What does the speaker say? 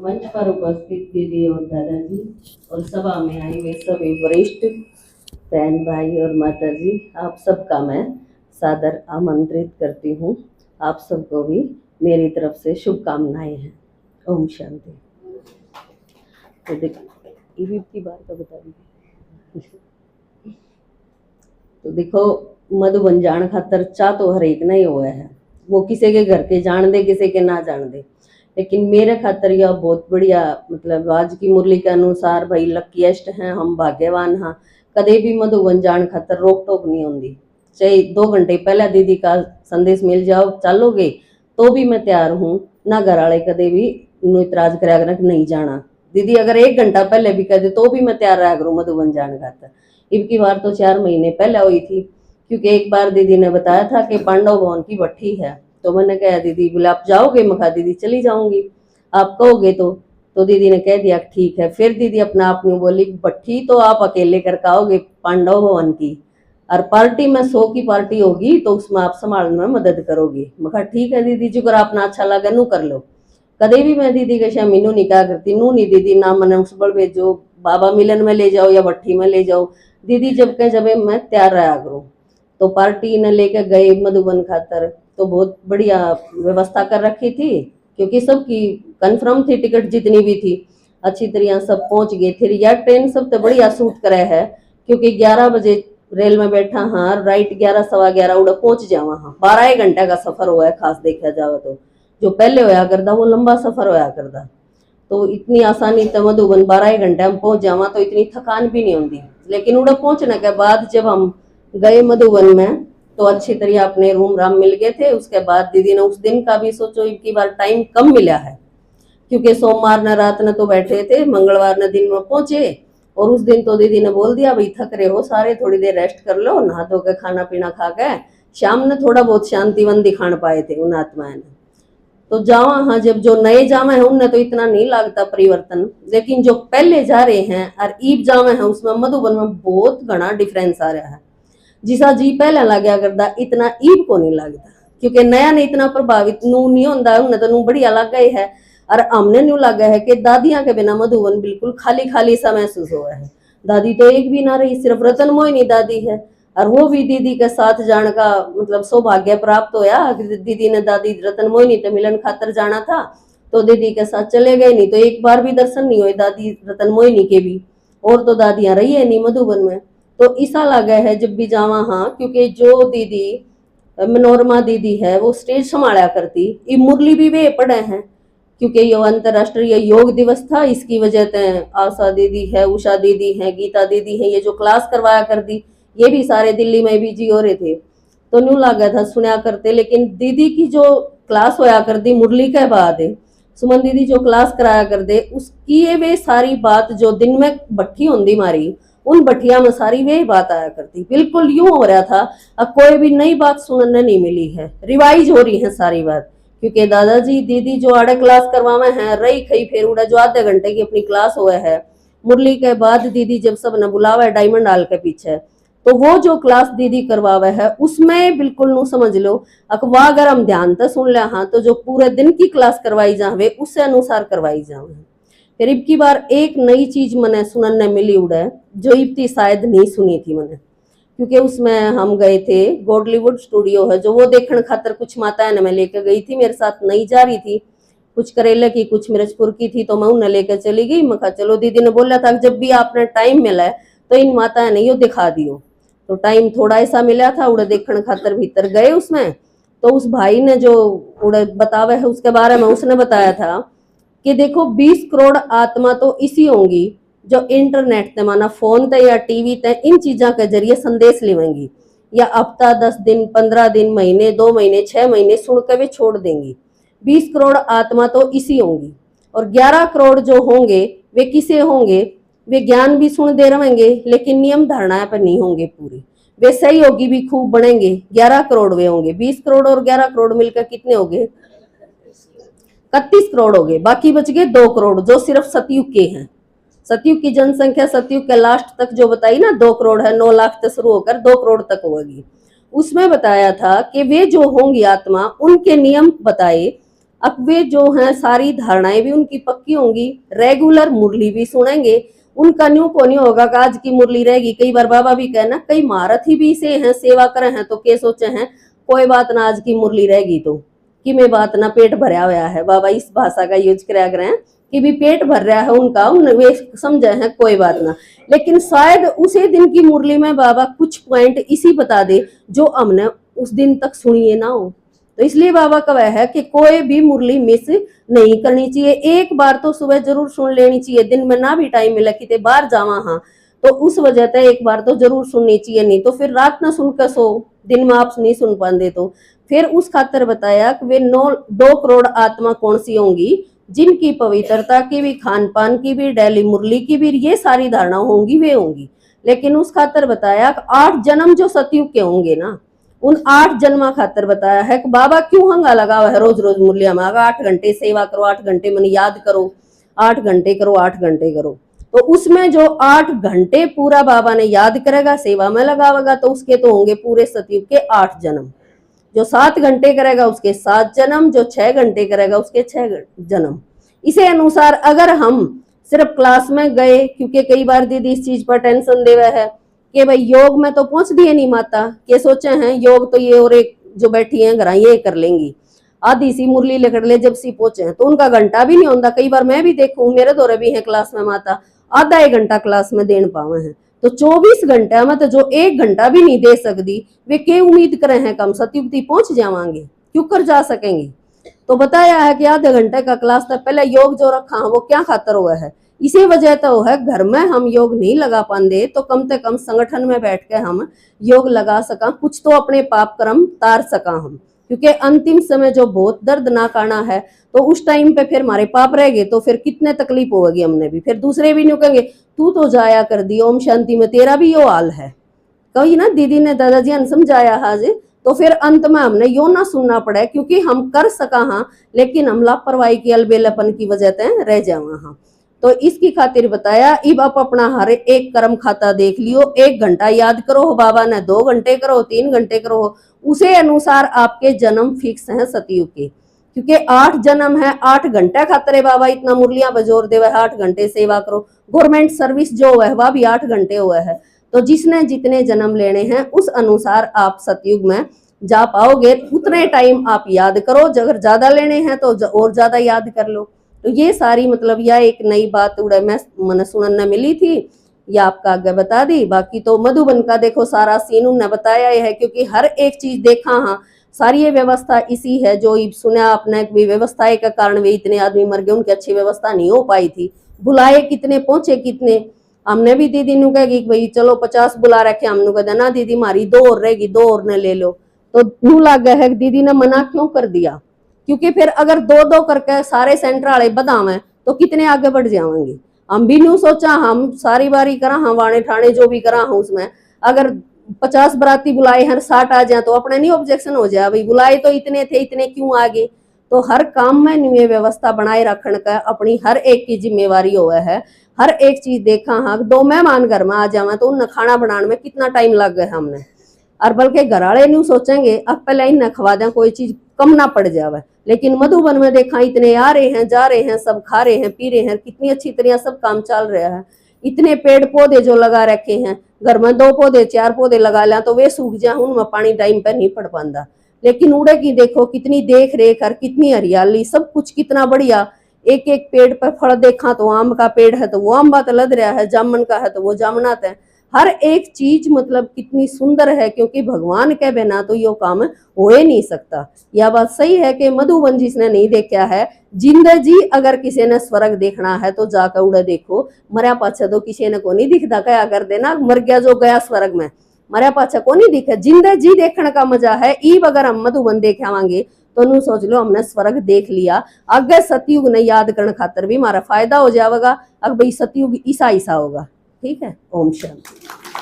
मंच पर उपस्थित दीदी और दादाजी और सभा में आई हुए सभी वरिष्ठ बहन भाई और माता जी, आप सबका मैं सादर आमंत्रित करती हूँ। आप सबको भी मेरी तरफ से शुभकामनाएं हैं। ओम शांति। तो देखो की बात का बता दीजिए। तो देखो, मधुबन जान खातर चाह तो हर एक नहीं हुआ है, वो किसी के घर के जान दे किसी के ना जान दे, लेकिन मेरे खातर यह बहुत बढ़िया, मतलब आज की मुरली के अनुसार भाई लकीएस्ट हैं हम, भाग्यवान हाँ। कदे भी मधुबन जान खातर रोक टोक नहीं होती, चाहे 2 घंटे पहले दीदी का संदेश मिल जाओ चलोगे तो भी मैं तैयार हूँ। ना घर वाले कदे भी इतराज कराया नहीं जाना, दीदी अगर 1 घंटा पहले भी कह दे तो भी मैं तैयार रहा करूँ मधुबन जाने खातर। इनकी बार तो 4 महीने पहले हुई थी, क्योंकि एक बार दीदी ने बताया था कि पांडव भवन की भट्ठी है, तो मैंने कहा दीदी बोले आप जाओगे? मैं कहा दीदी चली जाऊंगी, आप कहोगे तो दीदी ने कह दिया ठीक है। फिर दीदी अपना आप में बोली भट्ठी तो आप अकेले करके आओगे पांडव भवन की, और पार्टी में 100 की पार्टी होगी तो उसमें आप संभालने में मदद करोगी। मैं कहा ठीक है दीदी जी, अगर अपना अच्छा लगा नू कर लो। कदे भी मैं दीदी के शाम मीनू नहीं क्या करती, नू नहीं दीदी ना मैंने उस बल भेजो, बाबा मिलन में ले जाओ या भट्ठी में ले जाओ, दीदी जब कह जब मैं तैयार रहा करूँ। तो पार्टी ने लेकर गए मधुबन खातर, तो बहुत बढ़िया व्यवस्था कर रखी थी, क्योंकि सबकी कंफर्म थी, टिकट जितनी भी थी अच्छी तरह सब पहुंच गए थे। यार ट्रेन सब तो बढ़िया सूट करे है, क्योंकि 11 बजे रेल में बैठा हाँ, राइट 11 सवा 11 उड़ा पहुंच जावा हाँ। 12 घंटे का सफर हुआ है, खास देखा जाओ तो जो पहले होया करता वो लंबा सफर होया करता। तो इतनी आसानी तो मधुबन 12 घंटे में पहुंच जावा तो इतनी थकान भी नहीं होती। लेकिन उड़ा पहुंचने के बाद जब हम गए मधुबन में तो अच्छी तरह अपने रूम राम मिल गए थे। उसके बाद दीदी ने उस दिन का भी सोचो, इनकी बार टाइम कम मिला है, क्योंकि सोमवार ने रात ने तो बैठे थे, मंगलवार ने दिन में पहुंचे, और उस दिन तो दीदी ने बोल दिया भाई थक रहे हो सारे, थोड़ी देर रेस्ट कर लो, नहा धो के खाना पीना खा के शाम ने थोड़ा बहुत शांतिवन दिखाने पाए थे उन आत्माएं ने। तो जावा हाँ, जब जो नए जावे हैं उनने तो इतना नहीं लगता परिवर्तन, लेकिन जो पहले जा रहे हैं और ईब जावे हैं उसमें मधुबन में बहुत घना डिफरेंस आ रहा है। जिसा जी पहले लग्या करता इतना ईब को नहीं लगता, क्योंकि नया ने इतना प्रभावित नू नहीं होता, उन्हें तो नू बढ़िया लग गए है। और हमने न्यू लगा है कि दादियां के बिना मधुबन बिल्कुल खाली खाली सा महसूस हुआ है। दादी तो एक भी ना रही, सिर्फ रतन मोहिनी दादी है, और वो भी दीदी के साथ जाने का मतलब सौभाग्य प्राप्त होया। दीदी ने दादी रतन मोहिनी तो मिलन खातर जाना था तो दीदी के साथ चले गए, नहीं तो एक बार भी दर्शन नहीं हुए दादी रतन मोहिनी के भी, और तो दादियां रही है नहीं मधुबन में। तो ऐसा लगा है जब भी जावा हाँ, क्योंकि जो दीदी मनोरमा दीदी है वो स्टेज संभाला करती, ये मुरली भी वे पढ़े हैं, क्योंकि ये अंतरराष्ट्रीय योग दिवस था, इसकी वजह से आशा दीदी है, उषा दीदी है, गीता दीदी है, ये जो क्लास करवाया करती ये भी सारे दिल्ली में बिजी हो रहे थे, तो न्यू लगा था सुना करते। लेकिन दीदी की जो क्लास होया करती मुरली के बाद सुमन दीदी जो क्लास कराया करते, उसकी ये वे सारी बात जो दिन में भट्ठी होंगी मारी, उन भट्टिया में सारी वे बात आया करती। बिल्कुल यूं हो रहा था अब कोई भी नई बात सुनने नहीं मिली है, रिवाइज हो रही है सारी बात, क्योंकि दादाजी दीदी जो आड़े क्लास करवावे हैं रही खई फेर उड़ा जो आधे घंटे की अपनी क्लास हुआ है मुरली के बाद दीदी जब सब ने बुलावा है डायमंड हॉल के पीछे, तो वो जो क्लास दीदी करवावे है उसमें बिल्कुल नु समझ लो अखवा अगर हम ध्यान से सुन लिया हाँ, तो जो पूरे दिन की क्लास करवाई जावे उससे अनुसार करवाई जावे। फिर इब की बार एक नई चीज मैंने सुनने मिली उड़े जो इब्ती शायद नहीं सुनी थी मैंने, क्योंकि उसमें हम गए थे गॉडलीवुड स्टूडियो है जो वो देखने खातर कुछ माताएं ने मैं लेकर गई थी, मेरे साथ नहीं जा रही थी, कुछ करेले की कुछ मिर्चपुर की थी, तो मैं उन्हें लेकर चली गई। मैं कहा चलो, दीदी ने बोला था जब भी आपने टाइम मिला है तो इन माताएं ने यो दिखा दियो, तो टाइम थोड़ा ऐसा मिला था उड़े देखने खातर भीतर गए उसमें। तो उस भाई ने जो उड़े बतावे है उसके बारे में उसने बताया था कि देखो 20 करोड़ आत्मा तो इसी होंगी जो इंटरनेट ते माना फोन ते या टीवी ते इन चीजा के जरिए संदेश लेवेंगी, या हफ्ता 10 दिन 15 दिन महीने 2 महीने 6 महीने सुन के वे छोड़ देंगी। 20 करोड़ आत्मा तो इसी होंगी, और 11 करोड़ जो होंगे वे किसे होंगे, वे ज्ञान भी सुन दे रहेंगे लेकिन नियम धारणा पर नहीं होंगे पूरे, वे सहयोगी भी खूब बनेंगे। 11 करोड़ वे होंगे, 20 करोड़ और 11 करोड़ मिलकर कितने हो गए? 31 करोड़ हो गए। बाकी बच गए 2 करोड़ जो सिर्फ सतयुग के हैं। सतयुग की जनसंख्या सतयुग के लास्ट तक जो बताई ना 2 करोड़ है, 9 लाख से शुरू होकर 2 करोड़ तक होगी। उसमें बताया था कि वे जो होंगी आत्मा उनके नियम बताए, अब वे जो हैं सारी धारणाएं भी उनकी पक्की होंगी, रेगुलर मुरली भी सुनेंगे। उनका न्यू को नहीं होगा कि आज की मुरली रहेगी। कई बार बाबा भी कहना कई महारथी भी से हैं सेवा करे हैं तो के सोचे हैं कोई बात ना आज की मुरली रहेगी तो कि मैं बात ना पेट भरा हुआ है। बाबा इस भाषा का यूज करा रहे हैं कि भी पेट भर रहा है उनका, वे समझे हैं कोई बात ना। लेकिन शायद उसी दिन की मुरली में बाबा कुछ पॉइंट इसी बता दे जो हमने उस दिन तक सुनिए ना हो। तो इसलिए बाबा का वह है कि कोई भी मुरली मिस नहीं करनी चाहिए। एक बार तो सुबह जरूर सुन लेनी चाहिए, दिन में ना भी टाइम मिला कि बाहर जावा हाँ तो उस वजह से एक बार तो जरूर सुननी चाहिए, नहीं तो फिर रात ना सुनकर सो, दिन में आप नहीं सुन पाते। तो फिर उस खातर बताया कि वे 2 करोड़ आत्मा कौन सी होंगी जिनकी पवित्रता की भी, खान पान की भी, डेली मुरली की भी ये सारी धारणा होंगी, वे होंगी। लेकिन उस खातर बताया कि 8 जन्म जो सतयुग के होंगे ना, उन 8 जन्मा खातर बताया है कि बाबा क्यों हंगा लगा हुआ है रोज रोज मुरलिया में। अगर 8 घंटे सेवा करो, 8 घंटे मन याद करो, 8 घंटे करो, 8 घंटे करो, तो उसमें जो 8 घंटे पूरा बाबा ने याद करेगा, सेवा में लगावेगा, तो उसके तो होंगे पूरे सतयुग के 8 जन्म। जो 7 घंटे करेगा उसके 7 जन्म, जो 6 घंटे करेगा उसके 6 जन्म। इसे अनुसार अगर हम सिर्फ क्लास में गए, क्योंकि कई बार दीदी इस चीज पर टेंशन देवे है कि भाई योग में तो पहुंच दिए नहीं माता, के सोचे हैं योग तो ये और एक जो बैठी है घर ये कर लेंगी, आधी सी मुरली लेकर ले जब सी पहुंचे हैं तो उनका घंटा भी नहीं होता। कई बार मैं भी देखूं, मेरे दौरे भी है क्लास में माता आधा 1 घंटा क्लास में देन पावे हैं, तो 24 घंटा में तो जो 1 घंटा भी नहीं दे सकती, वे के उम्मीद करे हैं कम सतयुक्ति पहुंच जावांगे, क्यों कर जा सकेंगे। तो बताया है कि आधे घंटे का क्लास था, पहले योग जो रखा है वो क्या खातर हुआ है, इसी वजह तो है घर में हम योग नहीं लगा पाते तो कम से कम संगठन में बैठ के हम योग लगा सका, कुछ तो अपने पाप कर्म तार सका हम। क्योंकि अंतिम समय जो बहुत दर्दनाक आना है तो उस टाइम पे फिर हमारे पाप रह गए तो फिर कितने तकलीफ होगी हमने भी, फिर दूसरे भी नहीं कहेंगे तू तो जाया कर दी ओम शांति में, तेरा भी यो हाल है। कही ना दीदी ने दादाजी ने समझाया आज, तो फिर अंत में हमने यो ना सुनना पड़े क्योंकि हम कर सका हाँ, लेकिन हम लापरवाही की अलबेलापन की वजह से रह जावा हाँ। तो इसकी खातिर बताया इब आप अपना हर एक कर्म खाता देख लियो, 1 घंटा याद करो, बाबा ने 2 घंटे करो, 3 घंटे करो, उसे अनुसार आपके जन्म फिक्स हैं सतयुग के। क्योंकि 8 जन्म है, 8 घंटा खातर है बाबा इतना मुरलियां बजोर दे, 8 घंटे सेवा करो। गवर्नमेंट सर्विस जो है वह भी 8 घंटे हुआ है, तो जिसने जितने जन्म लेने हैं उस अनुसार आप सतयुग में जा पाओगे। उतने टाइम आप याद करो, अगर ज्यादा लेने हैं तो और ज्यादा याद कर लो। तो ये सारी मतलब यह एक नई बात उड़े मैं मन सुनने मिली थी, या आपका आगे बता दी। बाकी तो मधुबन का देखो सारा सीन उन्होंने बताया है, क्योंकि हर एक चीज देखा हाँ, सारी ये व्यवस्था इसी है जो सुना आपने भी, व्यवस्था के कारण वे इतने आदमी मर गए, उनकी अच्छी व्यवस्था नहीं हो पाई थी। बुलाए कितने, पहुंचे कितने। हमने भी दीदी नु कहेगी भाई चलो 50 बुला रखे, हमने कह ना दीदी हमारी 2 और रहेगी, 2 और ने ले लो। तो नू लग है दीदी ने मना क्यों कर दिया, क्योंकि फिर अगर 2-2 करके सारे सेंटर वाले बदावे तो कितने आगे बढ़ जाएंगे। हम भी न्यू सोचा हम सारी बारी करा हम वाणे ठाणे जो भी करा हूं, उसमें अगर 50 बराती बुलाए हर 60 आ जाए तो अपने नहीं ऑब्जेक्शन हो जाए भाई बुलाए तो इतने थे, इतने क्यों आगे। तो हर काम में न्यू व्यवस्था बनाए रखने का अपनी हर एक की जिम्मेवारी हुआ है। हर एक चीज देखा हाँ, 2 मेहमान घर में आ जावे तो उन खाना बनाने में कितना टाइम लग गया हमने, और बल्कि घर वाले न्यू सोचेंगे अब पहले इन खवा दें कोई चीज कम ना पड़ जावे। लेकिन मधुबन में देखा इतने आ रहे हैं, जा रहे हैं, सब खा रहे हैं, पी रहे हैं, कितनी अच्छी तरह सब काम चल रहा है। इतने पेड़ पौधे जो लगा रखे हैं, घर में 2 पौधे 4 पौधे लगा लें तो वे सूख जाए, उनमें पानी टाइम पर नहीं पड़ पाता। लेकिन उड़े की देखो कितनी देख रेख और कितनी हरियाली, सब कुछ कितना बढ़िया। एक एक पेड़ पर फल देखा तो आम का पेड़ है तो वो आम बात लद रहा है, जामुन का है तो वो जामुना है। हर एक चीज मतलब कितनी सुंदर है, क्योंकि भगवान के बिना तो यो काम हो ही नहीं सकता। यह बात सही है कि मधुबन जिसने नहीं देखा है, जिंदगी अगर किसी ने स्वर्ग देखना है तो जाकर उड़े देखो, मरिया पाछा तो किसी ने को नहीं दिखता, क्या कर देना मर गया जो गया स्वर्ग में, मरिया पाछा को नहीं दिखे। जिंदगी देखने का मजा है। ईब अगर हम मधुबन देखावांगे तो नू सोच लो हमने स्वर्ग देख लिया। आगे सतयुग ने याद करने खातर भी हमारा फायदा हो जाएगा। अब भाई सतयुग ईसा ईसा होगा। ठीक है, ओम शांति।